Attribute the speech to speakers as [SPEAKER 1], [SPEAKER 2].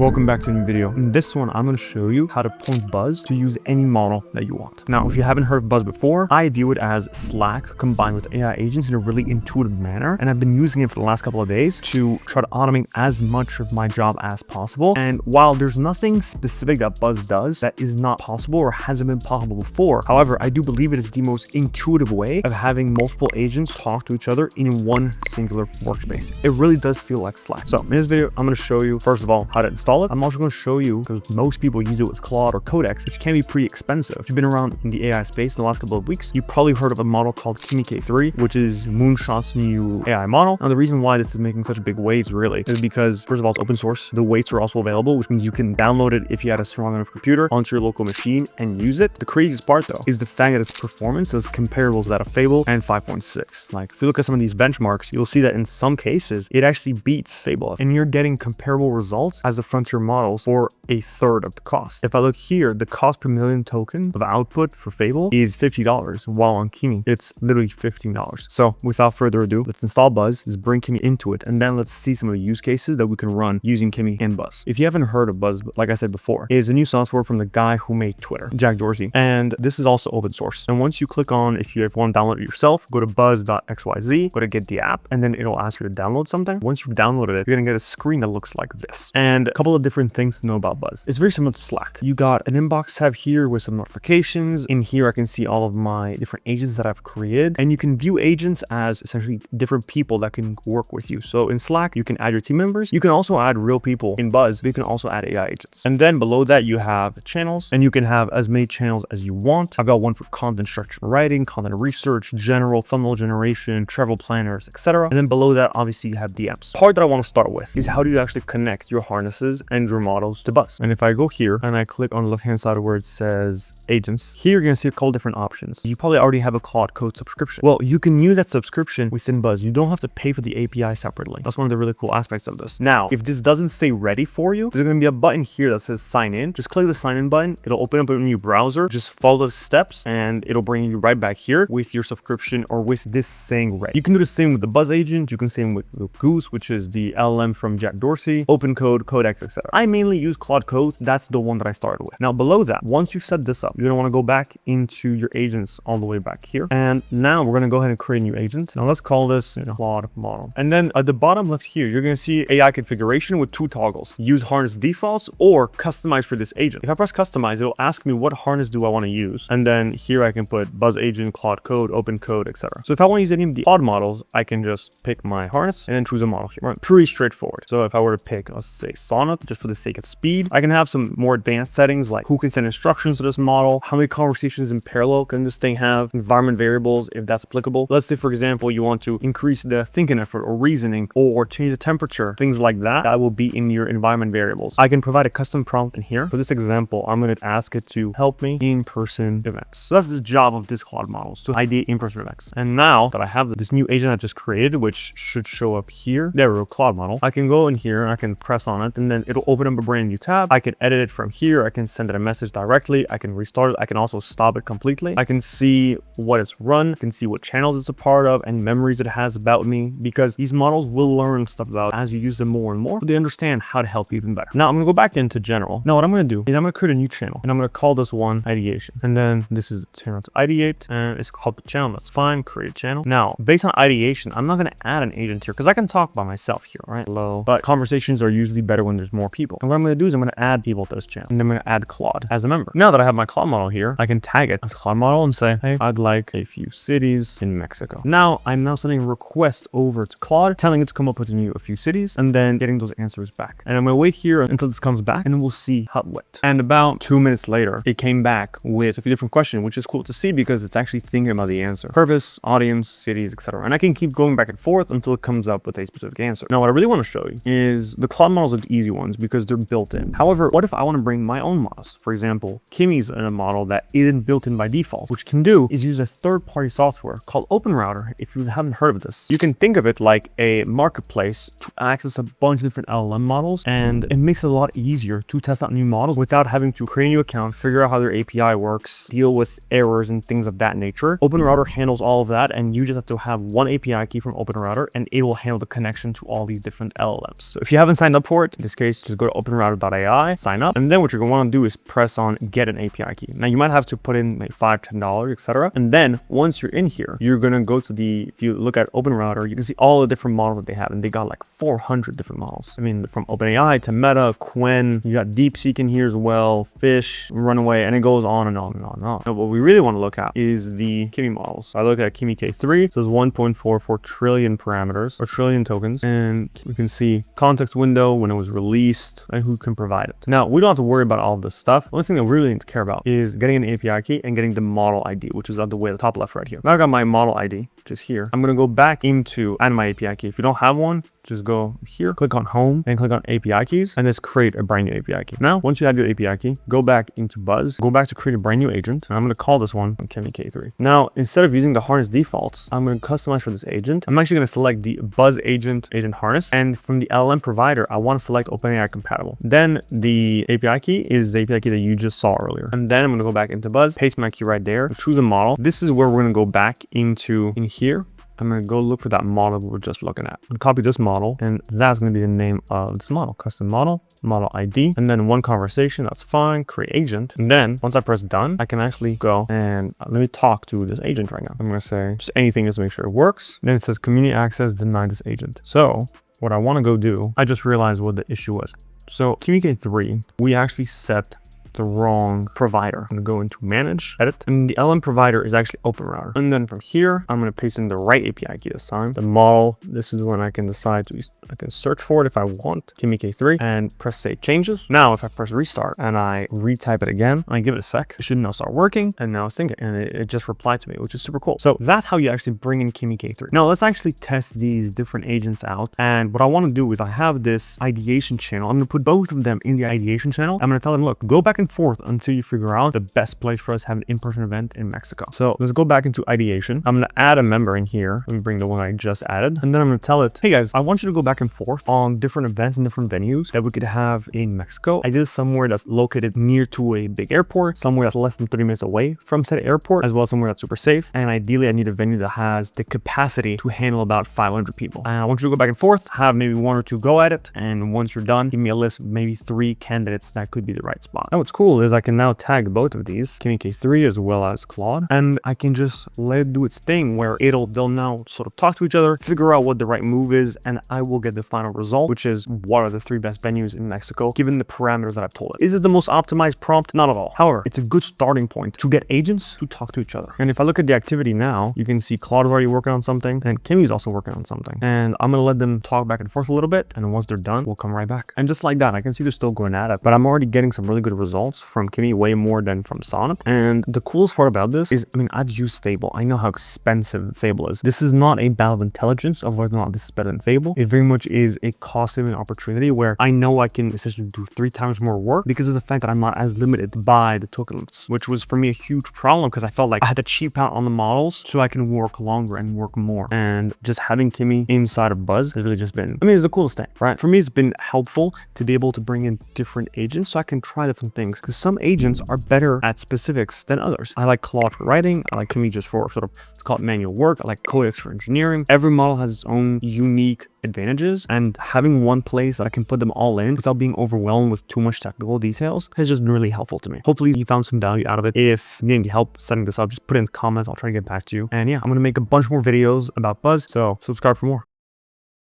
[SPEAKER 1] Welcome back to a new video. In this one, I'm going to show you how to point Buzz to use any model that you want. Now, if you haven't heard of Buzz before, I view it as Slack combined with AI agents in a really intuitive manner. And I've been using it for the last couple of days to try to automate as much of my job as possible. And while there's nothing specific that Buzz does that is not possible or hasn't been possible before, however, I do believe it is the most intuitive way of having multiple agents talk to each other in one singular workspace. It really does feel like Slack. So in this video, I'm going to show you, first of all, how to install it. I'm also going to show you, because most people use it with Claude or Codex, which can be pretty expensive. If you've been around in the AI space in the last couple of weeks, you've probably heard of a model called Kimi K3, which is Moonshot's new AI model. Now, the reason why this is making such big waves really is because, first of all, it's open source. The weights are also available, which means you can download it if you had a strong enough computer onto your local machine and use it. The craziest part though is the fact that its performance is comparable to that of Fable and 5.6. Like, if you look at some of these benchmarks, you'll see that in some cases, it actually beats Fable. And you're getting comparable results as the frontier models for a third of the cost. If I look here, the cost per million token of output for Fable is $50, while on Kimi, it's literally $15. So without further ado, let's install Buzz, let's bring Kimi into it, and then let's see some of the use cases that we can run using Kimi and Buzz. If you haven't heard of Buzz, like I said before, it is a new software from the guy who made Twitter, Jack Dorsey, and this is also open source. And once you click on, if you want to download it yourself, go to buzz.xyz, go to get the app, and then it'll ask you to download something. Once you've downloaded it, you're gonna get a screen that looks like this. And a couple of different things to know about Buzz. It's very similar to Slack. You got an inbox tab here with some notifications. In here, I can see all of my different agents that I've created, and you can view agents as essentially different people that can work with you. So in Slack, you can add your team members. You can also add real people. In Buzz, but you can also add AI agents. And then below that, you have channels, and you can have as many channels as you want. I've got one for content structure and writing, content research, general thumbnail generation, travel planners, etc. And then below that, obviously, you have DMs. The part that I want to start with is how do you actually connect your harnesses and your models to Buzz. And if I go here and I click on the left hand side where it says agents, here you're going to see a couple different options. You probably already have a Claude Code subscription. Well, you can use that subscription within Buzz. You don't have to pay for the API separately. That's one of the really cool aspects of this. Now, if this doesn't say ready for you, there's going to be a button here that says sign in. Just click the sign in button. It'll open up a new browser. Just follow the steps and it'll bring you right back here with your subscription or with this saying ready. You can do the same with the Buzz agent. You can same with Goose, which is the LLM from Jack Dorsey, OpenCode, Codex, etc. I mainly use Claude Code. That's the one that I started with. Now below that, once you've set this up, you're gonna want to go back into your agents all the way back here. And now we're gonna go ahead and create a new agent. Now let's call this Claude model. And then at the bottom left here, you're gonna see AI configuration with two toggles. Use harness defaults or customize for this agent. If I press customize, it'll ask me what harness do I want to use. And then here I can put Buzz agent, Claude Code, Open Code, etc. So if I want to use any of the Claude models, I can just pick my harness and then choose a model here. Right. Pretty straightforward. So if I were to pick, let's say Sonnet, just for the sake of speed, I can have some more advanced settings like who can send instructions to this model, how many conversations in parallel can this thing have, environment variables if that's applicable. Let's say, for example, you want to increase the thinking effort or reasoning or change the temperature, things like that. That will be in your environment variables. I can provide a custom prompt in here. For this example, I'm going to ask it to help me in-person events. So that's the job of this Claude models, to ID in-person events. And now that I have this new agent I just created, which should show up here, there we go, Claude model, I can go in here and I can press on it and then it'll open up a brand new tab. I can edit it from here. I can send it a message directly. I can restart it. I can also stop it completely. I can see what it's run. I can see what channels it's a part of and memories it has about me, because these models will learn stuff about as you use them more and more. So they understand how to help you even better. Now I'm going to go back into general. Now what I'm going to do is I'm going to create a new channel and I'm going to call this one ideation. And then this is a channel to ideate and it's called the channel. That's fine. Create a channel. Now based on ideation, I'm not going to add an agent here because I can talk by myself here, right? Hello. But conversations are usually better when there's more people. And what I'm going to do is I'm going to add people to this channel and then I'm going to add Claude as a member. Now that I have my Claude model here, I can tag it as Claude model and say, hey, I'd like a few cities in Mexico. Now I'm sending a request over to Claude, telling it to come up with a few cities and then getting those answers back. And I'm going to wait here until this comes back and then we'll see how it went. And about 2 minutes later, it came back with a few different questions, which is cool to see because it's actually thinking about the answer. Purpose, audience, cities, etc. And I can keep going back and forth until it comes up with a specific answer. Now, what I really want to show you is the Claude models are the easy ones because they're built in. However, what if I want to bring my own models? For example, Kimi's in a model that isn't built in by default. What you can do is use a third-party software called OpenRouter. If you haven't heard of this, you can think of it like a marketplace to access a bunch of different LLM models, and it makes it a lot easier to test out new models without having to create a new account, figure out how their API works, deal with errors and things of that nature. OpenRouter handles all of that, and you just have to have one API key from OpenRouter, and it will handle the connection to all these different LLMs. So if you haven't signed up for it, in this case, case, just go to OpenRouter.ai, sign up, and then what you're going to want to do is press on get an API key. Now you might have to put in like $5, $10, etc. And then once you're in here, you're going to go to if you look at OpenRouter, you can see all the different models that they have, and they got like 400 different models. I mean, from OpenAI to Meta, Qwen, you got DeepSeek in here as well, Fish, Runaway, and it goes on and on and on and on. Now, what we really want to look at is the Kimi models. So I look at Kimi K3, it says 1.44 trillion parameters or trillion tokens, and we can see context window, when it was released, and who can provide it. Now, we don't have to worry about all this stuff. The only thing that we really need to care about is getting an API key and getting the model ID, which is on the way at the top left right here. Now I got my model ID, which is here. I'm going to go back into add my API key. If you don't have one, just go here, click on home, and click on API keys, and just create a brand new API key. Now, once you have your API key, go back into Buzz, go back to create a brand new agent, and I'm going to call this one Kimi K3. Now, instead of using the harness defaults, I'm going to customize for this agent. I'm actually going to select the Buzz agent harness, and from the LLM provider, I want to select OpenAI compatible. Then the API key is the API key that you just saw earlier. And then I'm going to go back into Buzz, paste my key right there, choose a model. This is where we're going to go back into in here. I'm going to go look for that model we were just looking at. And copy this model, and that's going to be the name of this model. Custom model, model ID, and then one conversation, that's fine, create agent. And then once I press done, I can actually go and let me talk to this agent right now. I'm going to say just anything just to make sure it works. Then it says community access denied this agent. So what I want to go do, I just realized what the issue was. So Kimi K3, we actually set the wrong provider. I'm going to go into manage, edit, and the LM provider is actually OpenRouter. And then from here, I'm going to paste in the right API key this time. The model, this is when I can decide to, I can search for it if I want, Kimi K3, and press save changes. Now, if I press restart and I retype it again, I give it a sec, it should now start working, and now it's thinking, and it just replied to me, which is super cool. So that's how you actually bring in Kimi K3. Now, let's actually test these different agents out. And what I want to do is I have this ideation channel. I'm going to put both of them in the ideation channel. I'm going to tell them, look, go back and forth until you figure out the best place for us to have an in-person event in Mexico. So let's go back into ideation. I'm going to add a member in here. Let me bring the one I just added. And then I'm going to tell it, hey guys, I want you to go back and forth on different events and different venues that we could have in Mexico. I did somewhere that's located near to a big airport, somewhere that's less than 30 minutes away from said airport, as well as somewhere that's super safe. And ideally, I need a venue that has the capacity to handle about 500 people. And I want you to go back and forth, have maybe one or two go at it. And once you're done, give me a list of maybe 3 candidates that could be the right spot. Now, what's cool is I can now tag both of these, Kimi K3 as well as Claude, and I can just let it do its thing where they'll now sort of talk to each other, figure out what the right move is, and I will get the final result, which is what are the 3 best venues in Mexico, given the parameters that I've told it. Is it the most optimized prompt? Not at all. However, it's a good starting point to get agents to talk to each other. And if I look at the activity now, you can see Claude is already working on something, and Kimi's also working on something. And I'm going to let them talk back and forth a little bit, and then once they're done, we'll come right back. And just like that, I can see they're still going at it, but I'm already getting some really good results from Kimi, way more than from Sonnet. And the coolest part about this is, I mean, I've used Fable. I know how expensive Fable is. This is not a battle of intelligence of whether or not this is better than Fable. It very much is a cost-saving opportunity where I know I can essentially do 3 times more work because of the fact that I'm not as limited by the token limits, which was for me a huge problem because I felt like I had to cheap out on the models so I can work longer and work more. And just having Kimi inside of Buzz has really just been, I mean, it's the coolest thing, right? For me, it's been helpful to be able to bring in different agents so I can try different things, because some agents are better at specifics than others. I like Claude for writing. I like Kimi just for sort of, it's called manual work. I like Codex for engineering. Every model has its own unique advantages, and having one place that I can put them all in without being overwhelmed with too much technical details has just been really helpful to me. Hopefully you found some value out of it. If you need any help setting this up, just put it in the comments. I'll try to get back to you. And yeah, I'm going to make a bunch more videos about Buzz, so subscribe for more.